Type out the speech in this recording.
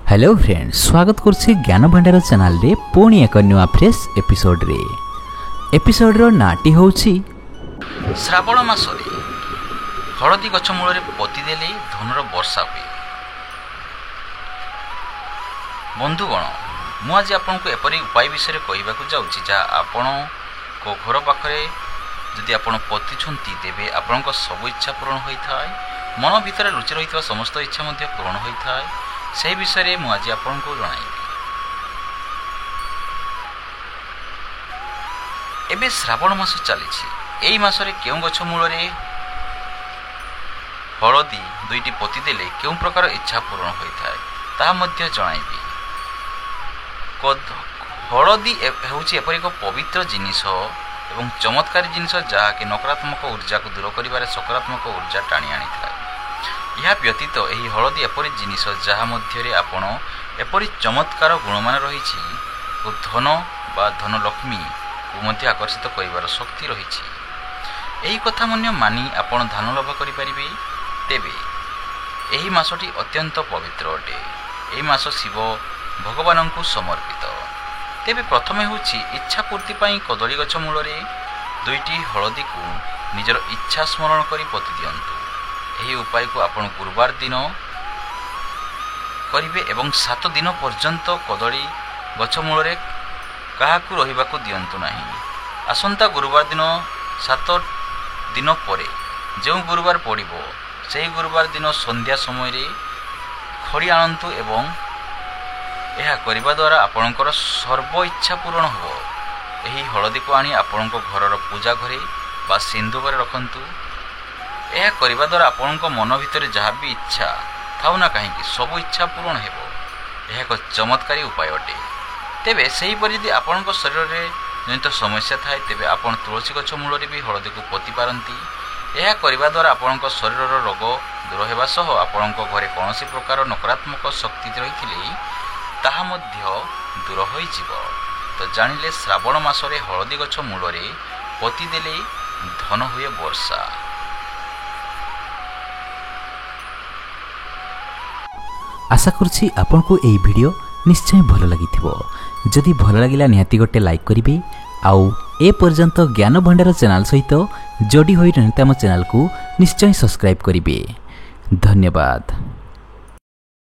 Hello friends, स्वागत करछि ज्ञान भंडार चैनल रे पुणी एक नुआ फ्रेश एपिसोड रे। एपिसोड रो नाटी होछि श्रावण मास रे हळदी गछ मूल रे पति देले धनर वर्षा हुए। बंधुगण, मु आज आपन को एपरि उपाय विषय कहबा को जाउछि जा आपन को घर पाखरे जदि आपन पति छंती देबे आपन को सब इच्छा पूर्ण होई थाए, मन भीतर रुचि रहितवा समस्त इच्छा मध्ये पूर्ण होई थाए। से विषय मु आज आपन को जणाइबी। एबे श्रावण मास चली, एई मासरे केउ गछ मूल रे हळदी दुईटी पति देले केउ प्रकार इच्छा पूर्ण होई थाए ता मध्ये जणाइबी। हळदी हेउछि एपरि एक पवित्र जिनिस एवं चमत्कारी जिनिस जहा कि नकारात्मक ऊर्जा को दूर करिबारे सकारात्मक ऊर्जा टाणी आनी थाए। यह व्यतीत एही हळदी एपरि जिनिस जहा मध्यरे आपण एपरि चमत्कार गुणमान रहिछि ओ धन बा धनलक्ष्मी को मध्य आकर्षित करिबार शक्ति रहिछि। एही कथा मन्य मानि आपण धन लाभ करि परिबे। तेबे एही मासटी अत्यंत पवित्र अटे। एही मास शिव भगवान को समर्पित। तेबे प्रथमे होछि इच्छा पूर्ति पई कदली गछ मूल रे दुईटी हळदी को निजर इच्छा स्मरण करी पति दियंतु। एही उपाय को आपण गुरुवार दिन करिवे एवं 7 दिन पर्यंत कदली गछ मूल रे काहाकू रहिबाकू दियंतु नाही। आसंता गुरुवार दिन 7 दिन परे जो गुरुवार पड़िबो सेही गुरुवार दिन संध्या समय रे खड़ी आनंतु एवं यह करने द्वारा आपणकर सर्व इच्छा पूर्ण हो। यही हळदी को आनी आपण घर पूजा घरे बा सिंधु घरे रखंतु। यह करने द्वारा आपण मन भितर जहाँ भी इच्छा थाउ ना कहीं सब इच्छा पूर्ण हेबो। यह एक चमत्कारी उपाय अटे। तेबे सही पर यदि आपण शरीर में जनित समस्या थाए तेबे आपण तुलसी गछ मूल रे भी हळदी को पोति पारंती। यह करने द्वारा आपण शरीर रोग दूर हेबा सह आपण घरे कौनसी प्रकार नकारात्मक शक्ति रही ताहा मध्य दूर होई जिवो। तो जानिले श्रावण मासरे हळदी गछ मूल रे पति देले धन हुए वर्षा। आशा करछि आपन को एई वीडियो निश्चय भलो लागिथिबो। जदि भलो लागिला निहाती गोटे लाइक करिवे आउ ए पर्यंत ज्ञान भंडार चैनल सहित जोडी होई रहते हम चैनल को निश्चय सब्सक्राइब करिवे। धन्यवाद।